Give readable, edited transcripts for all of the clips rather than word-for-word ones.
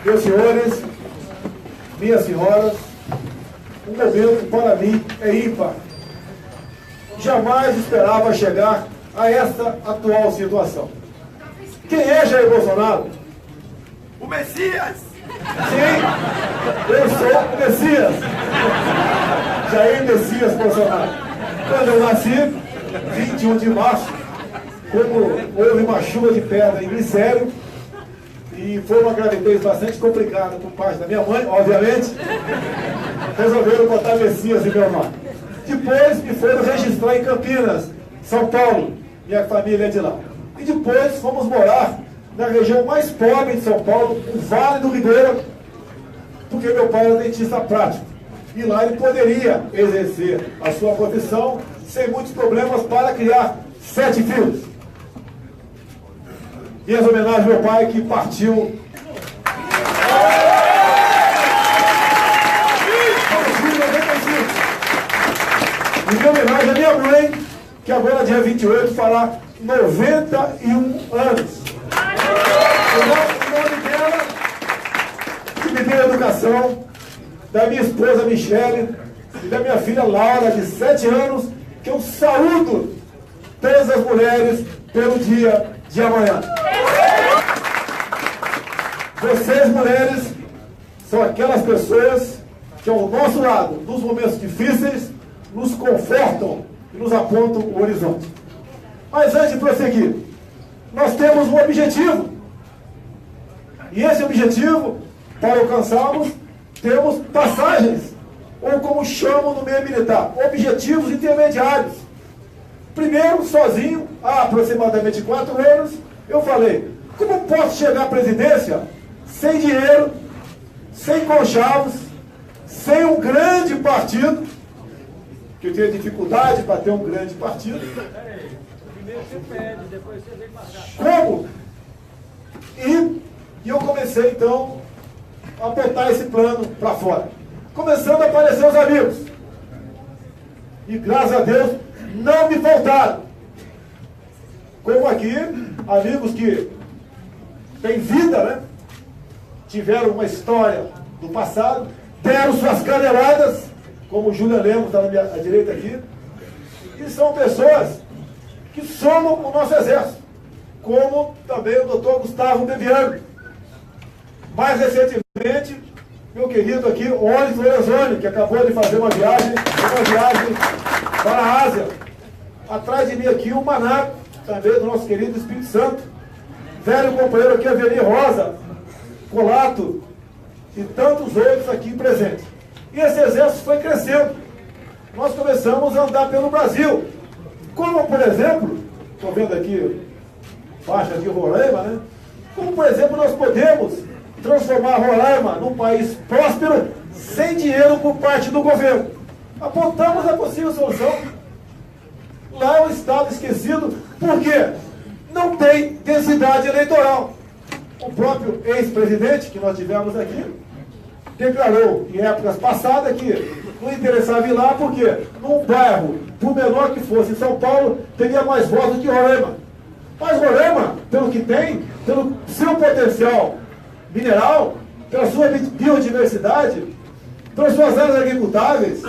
Meus senhores, minhas senhoras, um momento para mim é ímpar. Jamais esperava chegar a esta atual situação. Quem é Jair Bolsonaro? O Messias! Sim, eu sou o Messias. Jair Messias Bolsonaro. Quando eu nasci, 21 de março, como houve uma chuva de pedra em Glicério, e foi uma gravidez bastante complicada por parte da minha mãe, obviamente, resolveram botar Messias em meu nome. Depois me foram registrar em Campinas, São Paulo, minha família é de lá. E depois fomos morar na região mais pobre de São Paulo, o Vale do Ribeira, porque meu pai era dentista prático. E lá ele poderia exercer a sua profissão sem muitos problemas para criar 7 filhos. E as homenagens ao meu pai que partiu. E minha homenagem à minha mãe, que agora dia 28 fará 91 anos. O nome dela, que me deu educação, da minha esposa Michele e da minha filha Laura, de 7 anos, que eu saúdo todas as mulheres pelo dia de amanhã. Vocês, mulheres, são aquelas pessoas que ao nosso lado, nos momentos difíceis, nos confortam e nos apontam o horizonte. Mas antes de prosseguir, nós temos um objetivo. E esse objetivo, para alcançarmos, temos passagens, ou como chamam no meio militar, objetivos intermediários. Primeiro, sozinho, há aproximadamente 4 anos, eu falei, como posso chegar à presidência sem dinheiro, sem conchavos, sem um grande partido, que eu tinha dificuldade para ter um grande partido. Como? E eu comecei então a botar esse plano para fora. Começando a aparecer os amigos. E graças a Deus não me faltaram. Como aqui, amigos que têm vida, né? Tiveram uma história do passado, deram suas caneladas, como o Júlio Lemos está na minha direita aqui, e são pessoas que somam o nosso exército, como também o doutor Gustavo Bebiano. Mais recentemente, meu querido aqui, Oli Lorenzoni, que acabou de fazer uma viagem para a Ásia. Atrás de mim aqui, o Manaco, também do nosso querido Espírito Santo. Velho companheiro aqui, Aveni Rosa, Colato, e tantos outros aqui presentes. E esse exército foi crescendo. Nós começamos a andar pelo Brasil. Como, por exemplo, estou vendo aqui, faixa de Roraima, né? Como, por exemplo, nós podemos transformar Roraima num país próspero sem dinheiro por parte do governo. Apontamos a possível solução. Lá é um estado esquecido, por quê? Não tem densidade eleitoral. O próprio ex-presidente que nós tivemos aqui declarou em épocas passadas que não interessava ir lá porque num bairro, por menor que fosse em São Paulo, teria mais votos que Roraima. Mas Roraima, pelo que tem, pelo seu potencial mineral, pela sua biodiversidade, pelas suas áreas agricultáveis,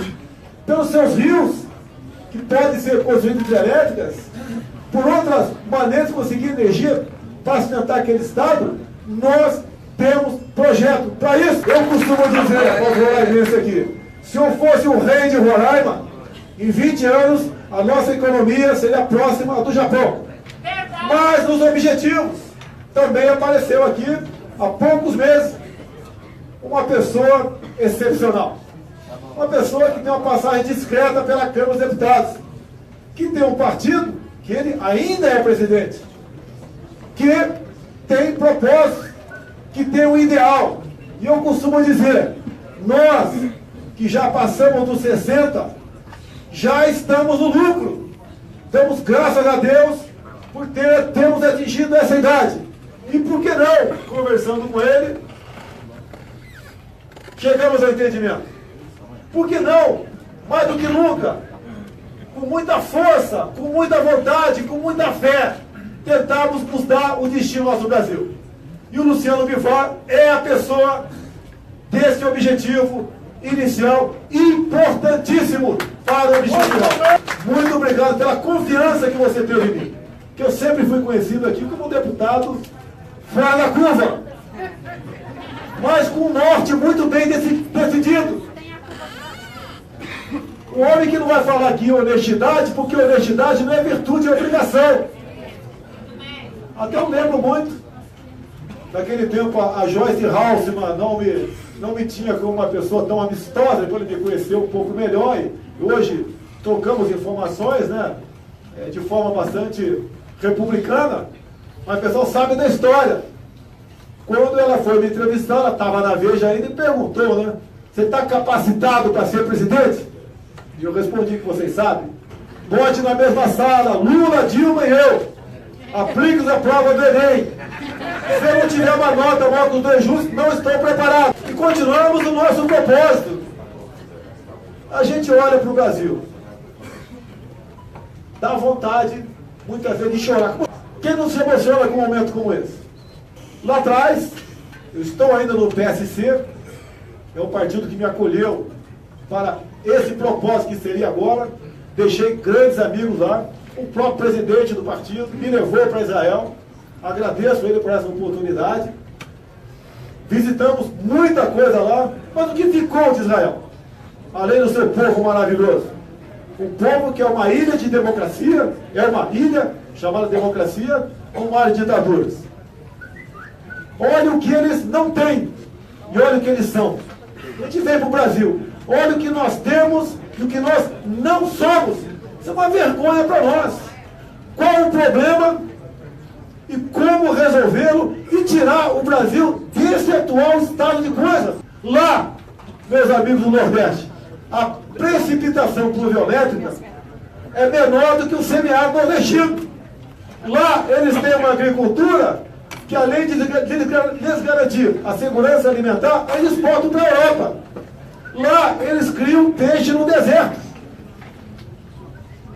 pelos seus rios, que podem ser construídos hidrelétricas, por outras maneiras de conseguir energia para sustentar aquele estado, nós temos projeto. Para isso, eu costumo dizer aos roraimenses aqui, se eu fosse o rei de Roraima, em 20 anos, a nossa economia seria próxima à do Japão. Mas nos objetivos, também apareceu aqui, há poucos meses, uma pessoa excepcional. Uma pessoa que tem uma passagem discreta pela Câmara dos Deputados, que tem um partido, que ele ainda é presidente, que tem propósito, que tem um ideal. E eu costumo dizer, nós que já passamos dos 60, já estamos no lucro. Damos graças a Deus por termos atingido essa idade. E por que não, conversando com ele, chegamos ao entendimento. Por que não, mais do que nunca, com muita força, com muita vontade, com muita fé, tentarmos mudar o destino do nosso Brasil. E o Luciano Bivar é a pessoa desse objetivo inicial importantíssimo para o objetivo final. Muito obrigado pela confiança que você teve em mim. Que eu sempre fui conhecido aqui como um deputado fora da curva, mas com um norte muito bem decidido. Um homem que não vai falar aqui honestidade, porque honestidade não é virtude, é obrigação. Até eu lembro muito, naquele tempo a Joyce Halseman não me tinha como uma pessoa tão amistosa, depois ele me conheceu um pouco melhor, e hoje trocamos informações, né, de forma bastante republicana, mas o pessoal sabe da história. Quando ela foi me entrevistar, ela estava na Veja ainda e perguntou, né, você está capacitado para ser presidente? E eu respondi que vocês sabem. Bote na mesma sala, Lula, Dilma e eu. Aplique a prova do Enem. Se eu não tiver uma nota maior que os dois justos, não estou preparado. E continuamos o nosso propósito. A gente olha para o Brasil. Dá vontade, muitas vezes, de chorar. Quem não se emociona com um momento como esse? Lá atrás, eu estou ainda no PSC, é um partido que me acolheu para esse propósito que seria agora. Deixei grandes amigos lá. O próprio presidente do partido me levou para Israel. Agradeço ele por essa oportunidade. Visitamos muita coisa lá. Mas o que ficou de Israel? Além do seu povo maravilhoso. Um povo que é uma ilha de democracia, é uma ilha chamada democracia, ou uma área de ditaduras. Olha o que eles não têm e olha o que eles são. A gente vem para o Brasil. Olha o que nós temos e o que nós não somos. Isso é uma vergonha para nós. Qual o problema e como resolvê-lo e tirar o Brasil desse atual estado de coisas? Lá, meus amigos do Nordeste, a precipitação pluviométrica é menor do que o semiárido nordestino. Lá eles têm uma agricultura que, além de lhes garantir a segurança alimentar, eles exportam para a Europa. Lá eles criam peixe no deserto.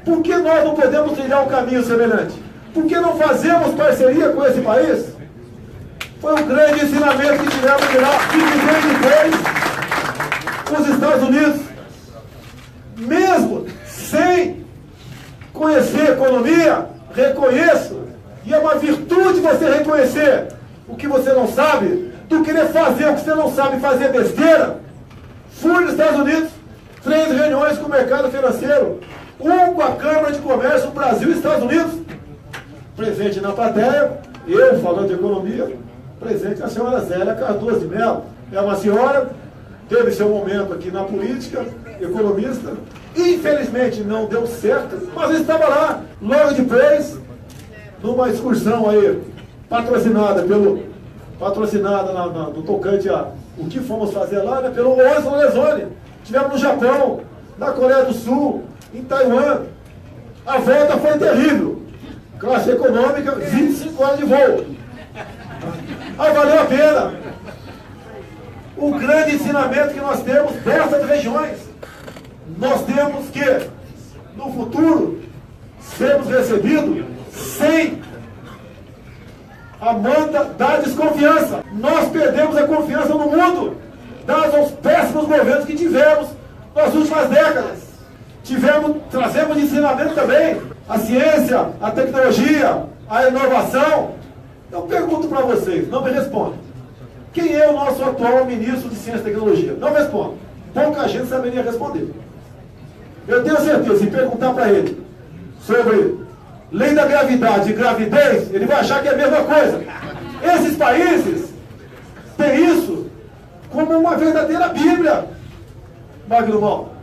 Por que nós não podemos trilhar um caminho semelhante? Por que não fazemos parceria com esse país? Foi um grande ensinamento que tivemos de lá e que vem depois os Estados Unidos. Mesmo sem conhecer economia, reconheço, e é uma virtude você reconhecer o que você não sabe, do querer fazer o que você não sabe, fazer besteira. Fui nos Estados Unidos, 3 reuniões com o mercado financeiro, um com a Câmara de Comércio, Brasil e Estados Unidos. Presente na plateia, eu falando de economia, presente a senhora Zélia Cardoso de Mello. É uma senhora, teve seu momento aqui na política, economista, infelizmente não deu certo, mas ele estava lá, logo depois, numa excursão aí, patrocinada no tocante a o que fomos fazer lá, né, pelo Onyx Lorenzoni. Estivemos no Japão, na Coreia do Sul, em Taiwan. A volta foi terrível. Classe econômica, 25 horas de voo. Aí valeu a pena. O grande ensinamento que nós temos dessas regiões. Nós temos que, no futuro, sermos recebidos sem a manta da desconfiança. Nós perdemos a confiança no mundo, dados aos péssimos governos que tivemos nas últimas décadas. Trazemos de ensinamento também a ciência, a tecnologia, a inovação. Eu pergunto para vocês, não me respondam. Quem é o nosso atual ministro de Ciência e Tecnologia? Não respondo. Pouca gente saberia responder. Eu tenho certeza, se perguntar para ele sobre lei da gravidade e gravidez, ele vai achar que é a mesma coisa. Esses países têm isso como uma verdadeira Bíblia. Magno Mal,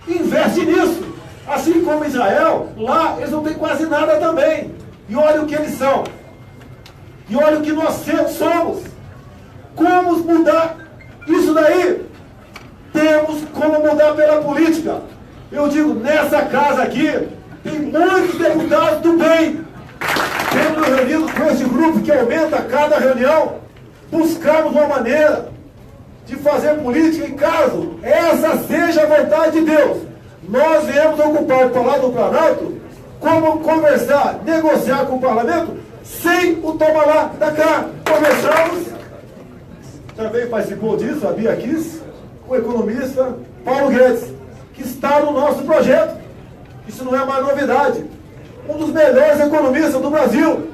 investe nisso. Assim como Israel, lá eles não têm quase nada também. E olha o que eles são. E olha o que nós somos. Como mudar isso daí? Temos como mudar pela política. Eu digo, nessa casa aqui, tem muitos deputados do bem. Temos reunido com esse grupo que aumenta a cada reunião, buscamos uma maneira de fazer política em caso essa seja a vontade de Deus. Nós viemos ocupar o Palácio do Planalto como conversar, negociar com o parlamento sem o toma lá da cá. Conversamos, também participou disso, a Bia Kiss, o economista Paulo Guedes, que está no nosso projeto. Isso não é mais novidade. Um dos melhores economistas do Brasil,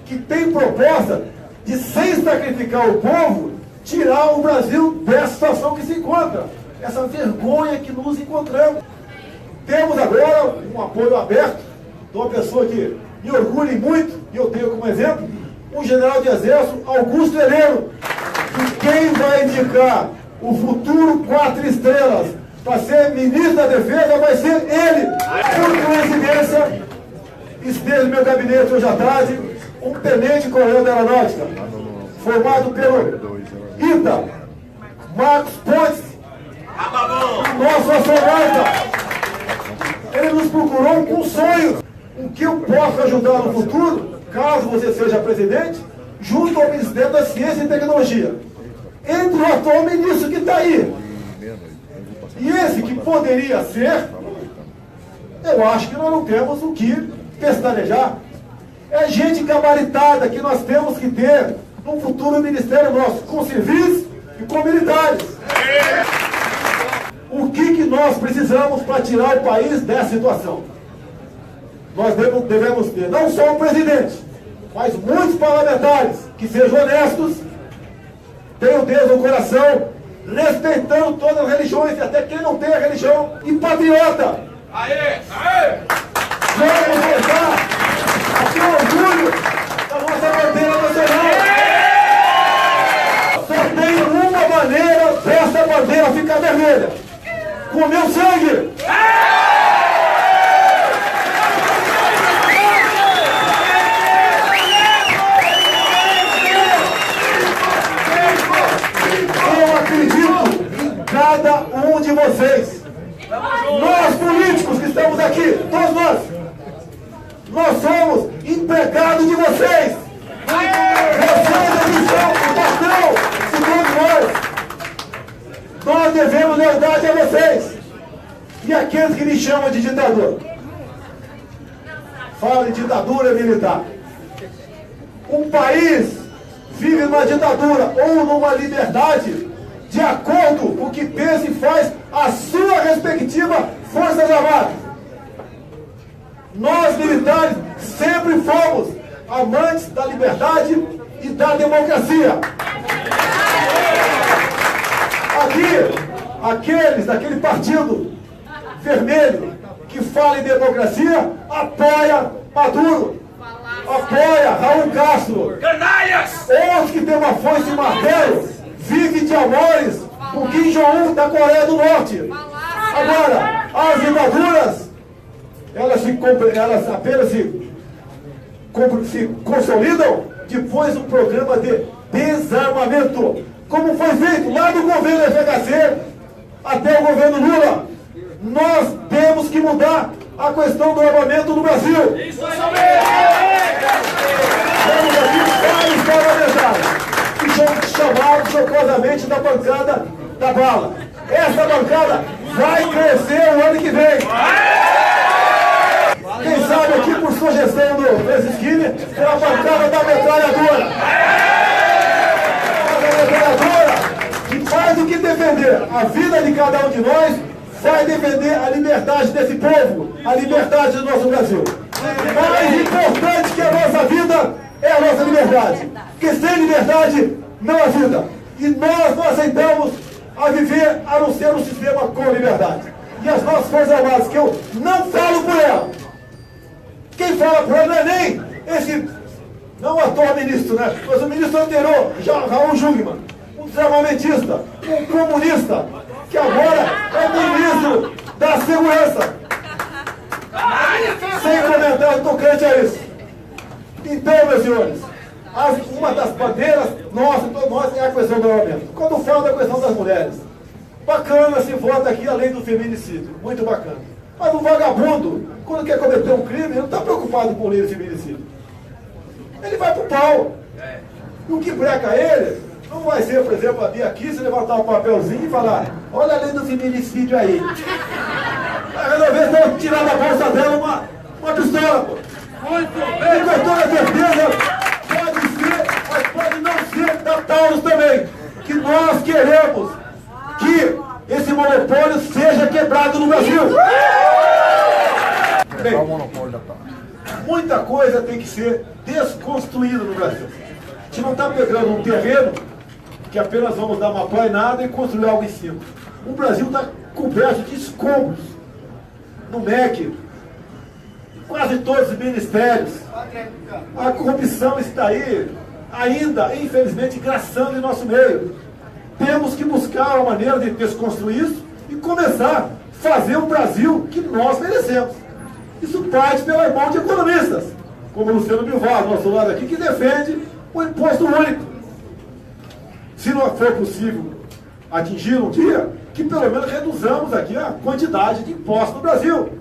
que tem proposta de, sem sacrificar o povo, tirar o Brasil dessa situação que se encontra, essa vergonha que nos encontramos. Temos agora um apoio aberto de uma pessoa que me orgulha muito, e eu tenho como exemplo, um general de exército, Augusto Heleno, e quem vai indicar o futuro 4 estrelas para ser ministro da Defesa vai ser ele. Por coincidência, esteve no meu gabinete hoje à tarde um tenente-coronel da Aeronáutica, formado pelo ITA, Marcos Pontes, o nosso astronauta. Ele nos procurou com sonhos, o que eu posso ajudar no futuro, caso você seja presidente, junto ao Ministério da Ciência e Tecnologia. Entre o atual ministro que está aí. E esse que poderia ser, eu acho que nós não temos o que pestanejar. É gente gabaritada que nós temos que ter no futuro ministério nosso, com civis e com militares. O que nós precisamos para tirar o país dessa situação? Nós devemos ter não só o presidente, mas muitos parlamentares que sejam honestos, tenham Deus no coração, respeitando todas as religiões, e até quem não tem a religião, e patriota. Aê! Aê! Vamos voltar a ter orgulho da nossa bandeira nacional. Só tem uma maneira dessa bandeira ficar vermelha: com meu sangue. Eu acredito em cada um de vocês. Nós políticos que estamos aqui, todos nós somos empregados de vocês. Vocês são o patrão, segundo nós. Nós devemos lealdade a vocês. E aqueles que me chamam de ditador? Fala de ditadura militar. Um país vive numa ditadura ou numa liberdade de acordo com o que pensa e faz a sua respectiva Forças Armadas. Nós, militares, sempre fomos amantes da liberdade e da democracia. Aqui, aqueles daquele partido vermelho que fala em democracia, apoia Maduro, apoia Raul Castro. Canalhas! Outros que tem uma foice e martelo, vive de amores com Kim Jong-un da Coreia do Norte. Agora, as ditaduras, elas apenas se consolidam depois do programa de desarmamento, como foi feito lá do governo FHC até o governo Lula. Nós temos que mudar a questão do armamento no Brasil. Isso aí! Temos aqui vários parlamentares que são chamados jocosamente da bancada da bala. Essa bancada vai crescer o ano que vem. Quem sabe aqui, por sugestão do Francisquini, é a bancada da metralhadora. A metralhadora que mais do que defender a vida de cada um de nós, vai defender a liberdade desse povo, a liberdade do nosso Brasil. Mais importante que a nossa vida é a nossa liberdade. Porque sem liberdade não há vida. E nós não aceitamos a viver a não ser um sistema com liberdade. E as nossas Forças Armadas, que eu não falo por ela. Quem fala por ela não é nem esse, não o atual ministro, né? Mas o ministro anterior, Raul Jungmann, um desarmamentista, um comunista, que agora é ministro da Segurança. Sem comentário tocante a isso. Então, meus senhores, uma das bandeiras nossas, todos nós, é a questão do armamento. Quando falo da questão das mulheres, bacana se vota aqui a lei do feminicídio, muito bacana. Mas o vagabundo, quando quer cometer um crime, ele não está preocupado com lei do feminicídio. Ele vai pro pau. E o que breca ele não vai ser, por exemplo, a Bia Kiss levantar um papelzinho e falar: olha a lei do feminicídio aí. Vai resolver tirar da bolsa dela uma pistola, pô. Muito E com toda certeza, pode ser, mas pode Taurus também, que nós queremos que esse monopólio seja quebrado no Brasil. Bem, muita coisa tem que ser desconstruída no Brasil. A gente não está pegando um terreno que apenas vamos dar uma plainada e construir algo em cima. O Brasil está coberto de escombros. No MEC, quase todos os ministérios. A corrupção está aí, ainda, infelizmente, graçando em nosso meio. Temos que buscar uma maneira de desconstruir isso e começar a fazer o Brasil que nós merecemos. Isso parte pela mão de economistas, como o Luciano Bivar, do nosso lado aqui, que defende o imposto único. Se não for possível atingir um dia, que pelo menos reduzamos aqui a quantidade de impostos no Brasil.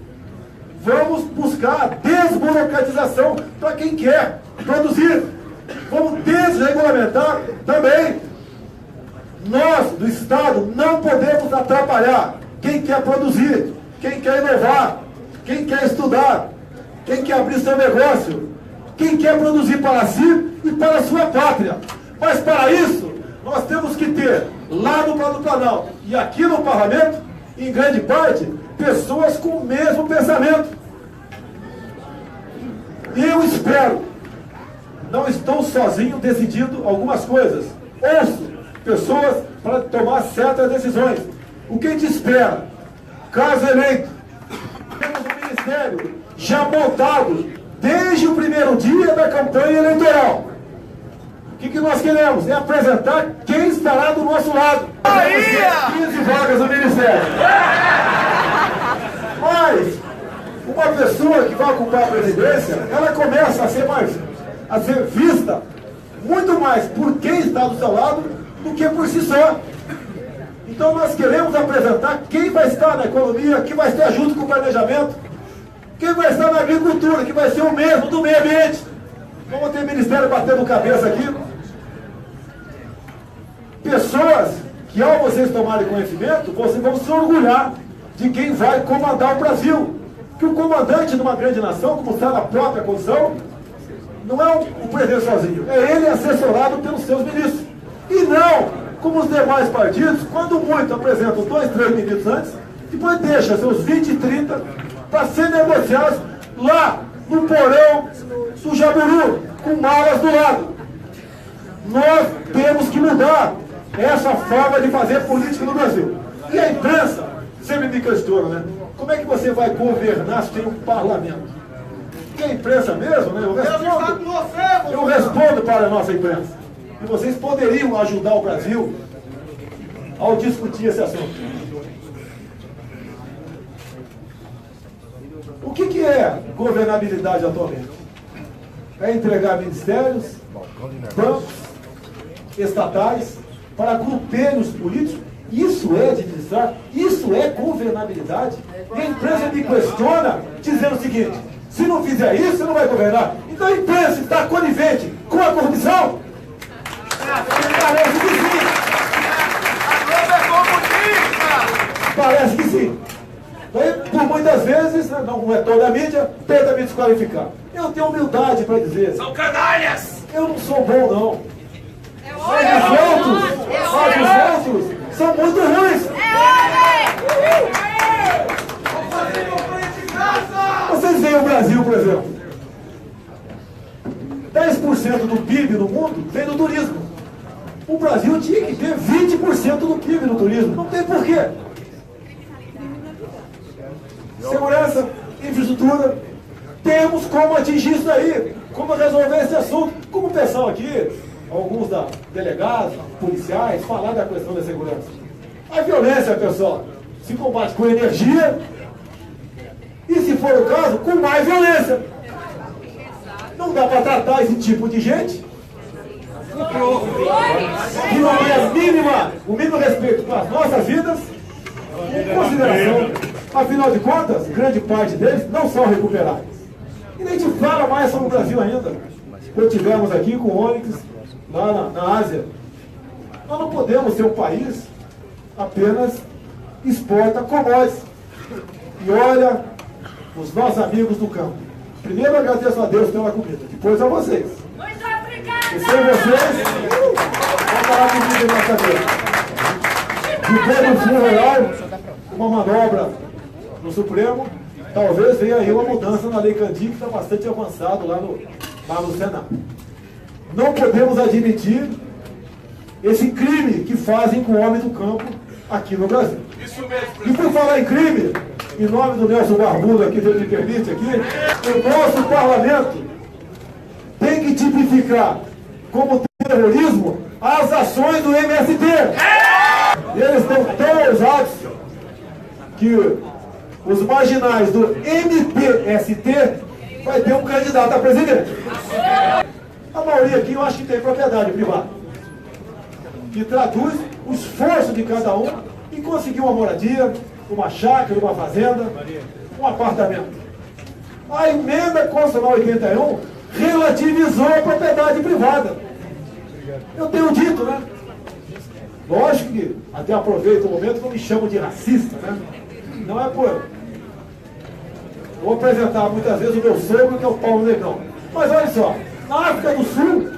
Vamos buscar a desburocratização para quem quer produzir. Vamos desregulamentar também. Nós, do Estado, não podemos atrapalhar quem quer produzir, quem quer inovar, quem quer estudar, quem quer abrir seu negócio, quem quer produzir para si e para a sua pátria. Mas para isso, nós temos que ter, lá no Planalto e aqui no Parlamento, em grande parte, pessoas com o mesmo pensamento. E eu espero, não estou sozinho decidindo algumas coisas. Ouço pessoas para tomar certas decisões. O que a gente espera? Caso eleito, temos um ministério já montado desde o primeiro dia da campanha eleitoral. O que nós queremos? É apresentar quem estará do nosso lado. 15 vagas no ministério. Mas uma pessoa que vai ocupar a presidência, ela começa a ser vista muito mais por quem está do seu lado do que por si só. Então nós queremos apresentar quem vai estar na economia, quem vai estar junto com o planejamento, quem vai estar na agricultura, que vai ser o mesmo do meio ambiente. Vamos ter ministério batendo cabeça aqui. Pessoas que, ao vocês tomarem conhecimento, vocês vão se orgulhar de quem vai comandar o Brasil. Que o comandante de uma grande nação, como está na própria Constituição, não é o presidente sozinho, é ele assessorado pelos seus ministros. E não, como os demais partidos, quando muito apresentam 2, 3 ministros antes, depois deixa seus 20, 30 para ser negociados lá no porão do Jaburu, com malas do lado. Nós temos que mudar essa forma de fazer política no Brasil. E a imprensa sempre me questiona, né? Como é que você vai governar se tem um parlamento? E a imprensa mesmo, né? Eu respondo para a nossa imprensa. E vocês poderiam ajudar o Brasil ao discutir esse assunto. O que é governabilidade atualmente? É entregar ministérios, bancos, estatais, para grupelhos políticos. Isso é administrar, isso é governabilidade. E a imprensa me questiona, dizendo o seguinte: se não fizer isso, você não vai governar. Então a imprensa está conivente com a corrupção? Parece que sim. Parece que sim. Por muitas vezes, não é toda a mídia, tenta me desqualificar. Eu tenho humildade para dizer. São canalhas! Eu não sou bom, não. Os outros são muito ruins. Vocês veem o Brasil, por exemplo. 10% do PIB no mundo vem do turismo. O Brasil tinha que ter 20% do PIB no turismo. Não tem porquê. Segurança, infraestrutura. Temos como atingir isso daí. Como resolver esse assunto. Como o pessoal aqui, alguns delegados, policiais, falar da questão da segurança. A violência, pessoal, se combate com energia e, se for o caso, com mais violência. Não dá para tratar esse tipo de gente que não tem o mínimo respeito para as nossas vidas, em consideração. Afinal de contas, grande parte deles não são recuperáveis. E nem te fala mais sobre o Brasil ainda. Quando tivemos aqui com o Onyx, lá na Ásia, nós não podemos ser um país apenas exporta commodities. E olha os nossos amigos do campo. Primeiro eu agradeço a Deus pela comida, depois a vocês. Muito obrigada! E sem vocês... parar com isso na nossa cabeça. Depois do fundo real, uma manobra no Supremo, talvez venha aí uma mudança na Lei Candir, que está bastante avançado lá no Senado. Não podemos admitir esse crime que fazem com o homem do campo aqui no Brasil. Isso mesmo, E por falar em crime, em nome do Nelson Barbudo, aqui, se ele me permite, aqui, o nosso parlamento tem que tipificar como terrorismo as ações do MST. E eles estão tão ousados que os marginais do MTST vai ter um candidato a presidente. A maioria aqui eu acho que tem propriedade privada, que traduz o esforço de cada um em conseguir uma moradia, uma chácara, uma fazenda, um apartamento. A emenda constitucional 81 relativizou a propriedade privada. Eu tenho dito, né? Lógico que até aproveito o momento que eu me chamo de racista, né? Não é por... Eu vou apresentar muitas vezes o meu sogro, que é o Paulo Negão. Mas olha só, na África do Sul,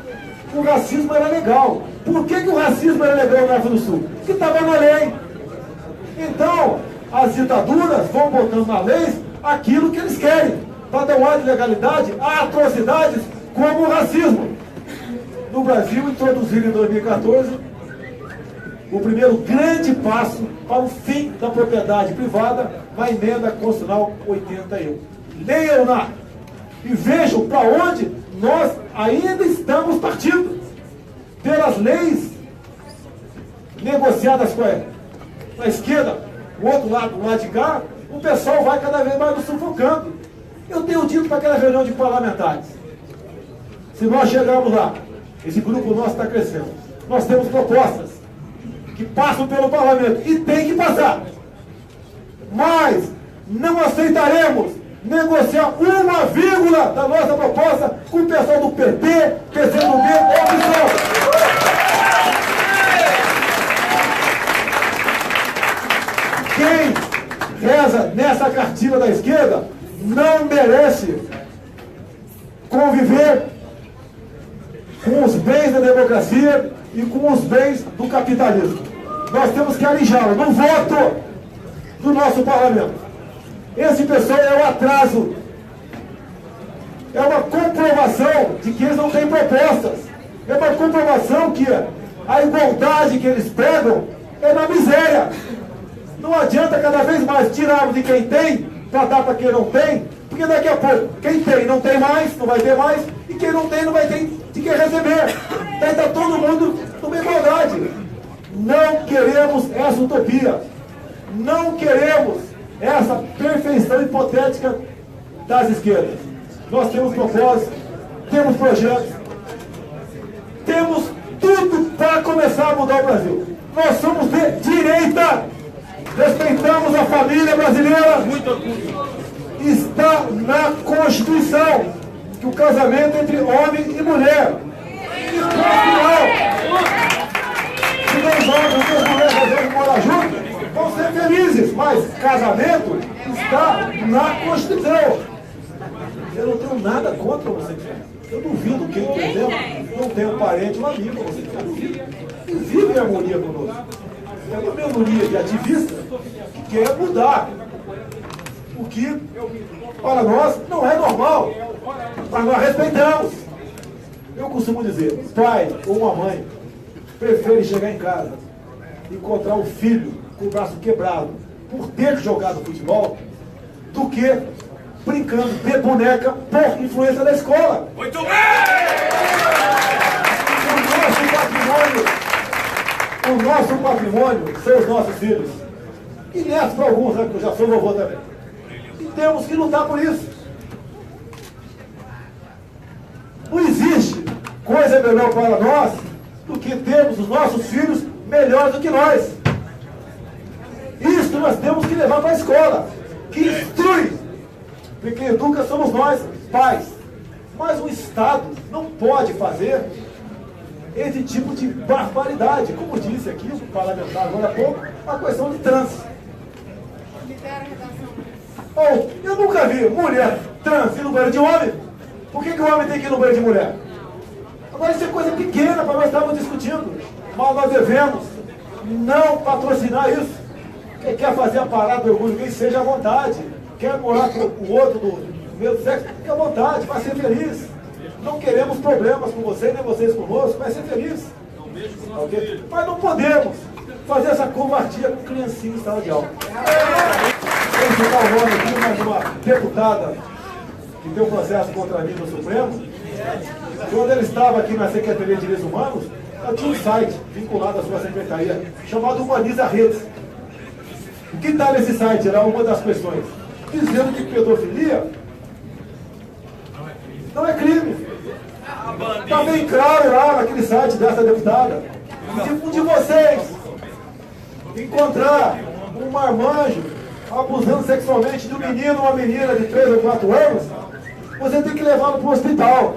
o racismo era legal. Por que o racismo era legal na África do Sul? Porque estava na lei. Então, as ditaduras vão botando na lei aquilo que eles querem, para dar uma ilegalidade a atrocidades como o racismo. No Brasil, introduzido em 2014, o primeiro grande passo para o fim da propriedade privada na emenda constitucional 81. Leiam lá e vejam para onde nós ainda estamos partindo. Pelas leis negociadas com a esquerda, o outro lado, do lado de cá, o pessoal vai cada vez mais nos sufocando. Eu tenho dito para aquela reunião de parlamentares, se nós chegarmos lá, esse grupo nosso está crescendo, nós temos propostas que passam pelo parlamento e tem que passar, mas não aceitaremos negociar uma vírgula da nossa proposta com o pessoal do PT, PCdoB ou PSOL. Quem reza nessa cartilha da esquerda não merece conviver com os bens da democracia e com os bens do capitalismo. Nós temos que alijá-lo no voto do nosso parlamento. Esse pessoal é um atraso, é uma comprovação de que eles não têm propostas, é uma comprovação que a igualdade que eles pregam é na miséria. Não adianta cada vez mais tirarmos de quem tem para dar para quem não tem, porque daqui a pouco quem tem não tem mais, não vai ter mais, e quem não tem não vai ter de quem receber. Daí está todo mundo numa igualdade. Não queremos essa utopia, não queremos essa perfeição hipotética das esquerdas. Nós temos propósitos, temos projetos, temos tudo para começar a mudar o Brasil. Nós somos de direita, respeitamos a família brasileira. muito orgulho. Está na Constituição que o casamento entre homem e mulher. E ponto. Se dois homens e duas mulheres resolvem morar juntos, vão ser felizes, mas casamento está na Constituição. Eu não tenho nada contra você. Eu duvido quem, por exemplo, não tem um parente, um amigo, você eu duvido. E vive em harmonia conosco. É uma minoria de ativistas que quer mudar o que para nós não é normal, mas nós respeitamos. Eu costumo dizer, pai ou uma mãe prefere chegar em casa e encontrar um filho com o braço quebrado por ter jogado futebol do que brincando de boneca por influência da escola. Muito bem! O nosso patrimônio são os nossos filhos. E netos para alguns, né, que eu já sou vovô também. E temos que lutar por isso. Não existe coisa melhor para nós do que termos os nossos filhos melhores do que nós. Isso nós temos que levar para a escola, que instrui, porque educa somos nós, pais. Mas o Estado não pode fazer esse tipo de barbaridade, como disse aqui o parlamentar agora há pouco, a questão de trans. Oh, eu nunca vi mulher trans ir no banheiro de homem. Por que o homem tem que ir no banheiro de mulher? Agora isso é coisa pequena para nós estarmos discutindo. Mas nós devemos não patrocinar isso. Quem quer fazer a parada do orgulho gay, seja à vontade. Quer morar com o outro do mesmo sexo, fique à vontade, vai ser feliz. Não queremos problemas com você, nem vocês conosco, vai ser feliz. Okay? Mas não podemos fazer essa covardia com criancinha em sala de aula. Vamos citar o nome aqui, mas uma deputada que tem um processo contra mim no Supremo. Quando ele estava aqui na Secretaria de Direitos Humanos, ela tinha um site vinculado à sua secretaria, chamado Humaniza Redes. O que está nesse site era uma das questões, dizendo que pedofilia não é crime. Está bem claro lá naquele site dessa deputada. Se um de vocês encontrar um marmanjo abusando sexualmente de um menino ou uma menina de 3 ou 4 anos, você tem que levá-lo para o hospital.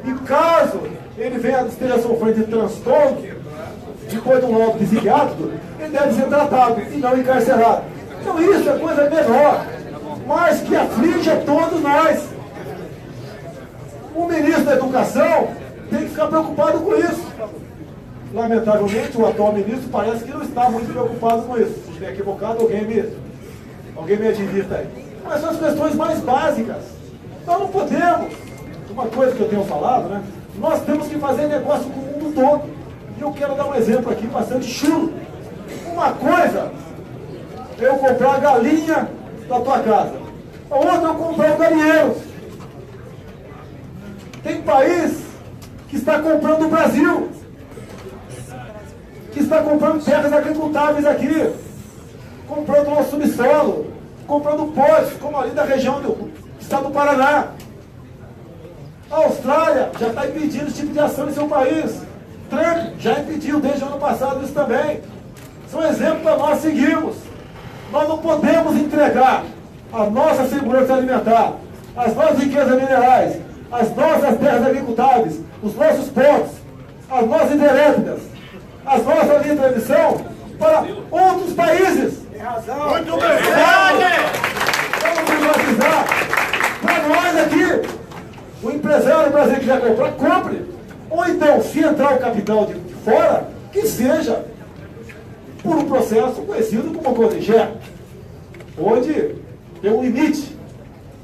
E caso ele esteja sofrendo de transtorno, depois de um laudo psiquiátrico, ele deve ser tratado e não encarcerado. Então isso é coisa menor, mas que aflige a todos nós. O ministro da Educação tem que ficar preocupado com isso. Lamentavelmente, o atual ministro parece que não está muito preocupado com isso. Se estiver equivocado, alguém me advirta aí. Mas são as questões mais básicas. Nós não podemos. Uma coisa que eu tenho falado, né? Nós temos que fazer negócio com o mundo todo. E eu quero dar um exemplo aqui bastante chulo. Uma coisa é eu comprar a galinha da tua casa. A outra é eu comprar o galinheiro. Tem país que está comprando o Brasil, que está comprando terras agricultáveis aqui, comprando o nosso subsolo, comprando poços, como ali da região do estado do Paraná. A Austrália já está impedindo esse tipo de ação em seu país. Trump já impediu desde o ano passado isso também. São exemplos para nós seguirmos. Nós não podemos entregar a nossa segurança alimentar, as nossas riquezas minerais, as nossas terras agricultáveis, os nossos portos, as nossas hidrelétricas, as nossas linhas de transmissão para outros países. Tem razão. Muito bem. Vamos privatizar para nós aqui. O empresário brasileiro que já comprar, compre. Ou então, se entrar o capital de fora, que seja por um processo conhecido como CONIGER, onde tem um limite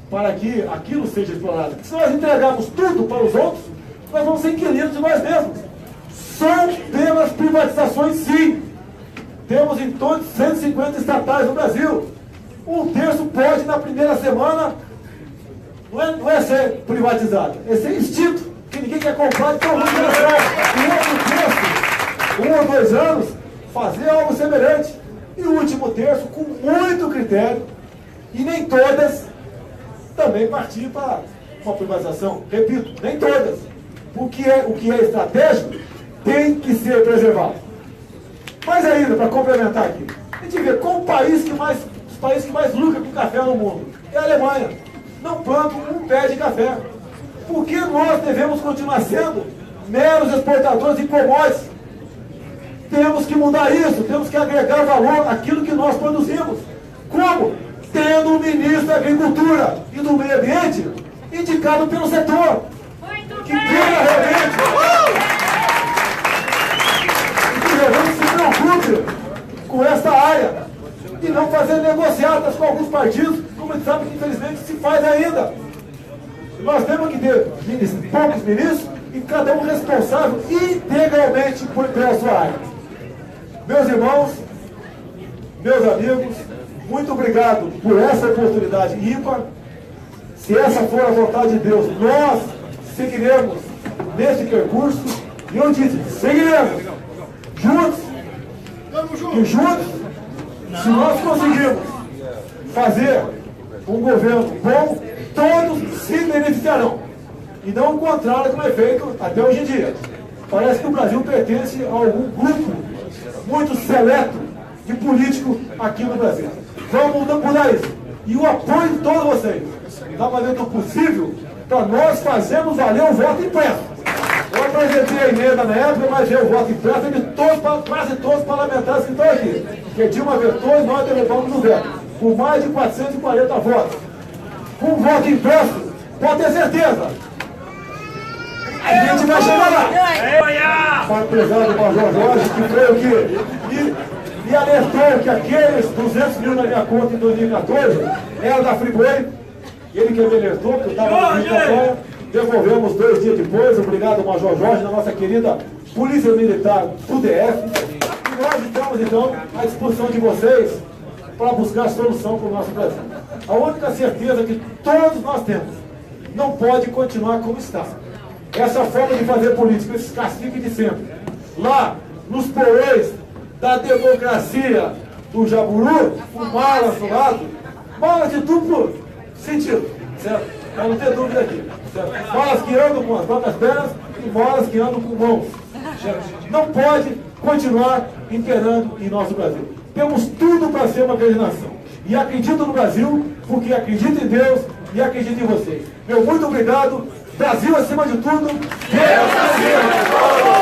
para que aquilo seja explorado. Se nós entregarmos tudo para os outros, nós vamos ser inquilinos de nós mesmos. São pelas privatizações, sim. Temos em torno de 150 estatais no Brasil. Um terço pode, na primeira semana, não é ser privatizado, é ser extinto, que ninguém quer comprar, então vamos começar em outro terço, 1 ou 2 anos, fazer algo semelhante. E o último terço, com muito critério, e nem todas também partir para uma privatização. Repito, nem todas. O que é estratégico tem que ser preservado. Mas ainda, para complementar aqui, a gente vê qual os países que mais lucram com café no mundo. É a Alemanha. Não plantam um pé de café. Por que nós devemos continuar sendo meros exportadores de commodities? Temos que mudar isso, temos que agregar valor àquilo que nós produzimos. Como? Tendo um ministro da Agricultura e do Meio Ambiente indicado pelo setor. Que queira realmente, se preocupe com esta área e não fazer negociatas com alguns partidos, como a gente sabe que infelizmente se faz ainda. Nós temos que ter poucos ministros e cada um responsável integralmente pela sua área. Meus irmãos, meus amigos, muito obrigado por essa oportunidade ímpar. Se essa for a vontade de Deus, nós seguiremos nesse percurso. E eu disse, seguiremos juntos. E juntos, se nós conseguirmos fazer um governo bom, todos se beneficiarão. E não o contrário como é feito até hoje em dia. Parece que o Brasil pertence a algum grupo muito seleto de político aqui no Brasil. Vamos mudar isso. E o apoio de todos vocês, da maneira do possível, para nós fazermos valer o voto impresso. Eu apresentei a emenda na época, mas veio o voto impresso de quase todos os parlamentares que estão aqui. Porque Dilma vetou e nós derrubamos no veto, por mais de 440 votos. Com o voto impresso, pode ter certeza, A gente vai chegar lá. Para o empresário Major Jorge, que foi o que me alertou que aqueles 200 mil na minha conta em 2014 era da Friboi. Ele que me alertou, que eu estava na campanha. Devolvemos 2 dias depois. Obrigado, Major Jorge, na nossa querida Polícia Militar do DF. E nós estamos, então, à disposição de vocês para buscar solução para o nosso Brasil. A única certeza que todos nós temos, não pode continuar como está. Essa forma de fazer política, esses caciques de sempre, lá nos porões da democracia do Jaburu, com malas do lado, malas de duplo sentido, certo? Para não ter dúvida aqui, certo? Malas que andam com as próprias pernas e malas que andam com mãos, certo? Não pode continuar imperando em nosso Brasil. Temos tudo para ser uma grande nação. E acredito no Brasil, porque acredito em Deus e acredito em vocês. Meu muito obrigado. Brasil acima de tudo. Deus acima de tudo.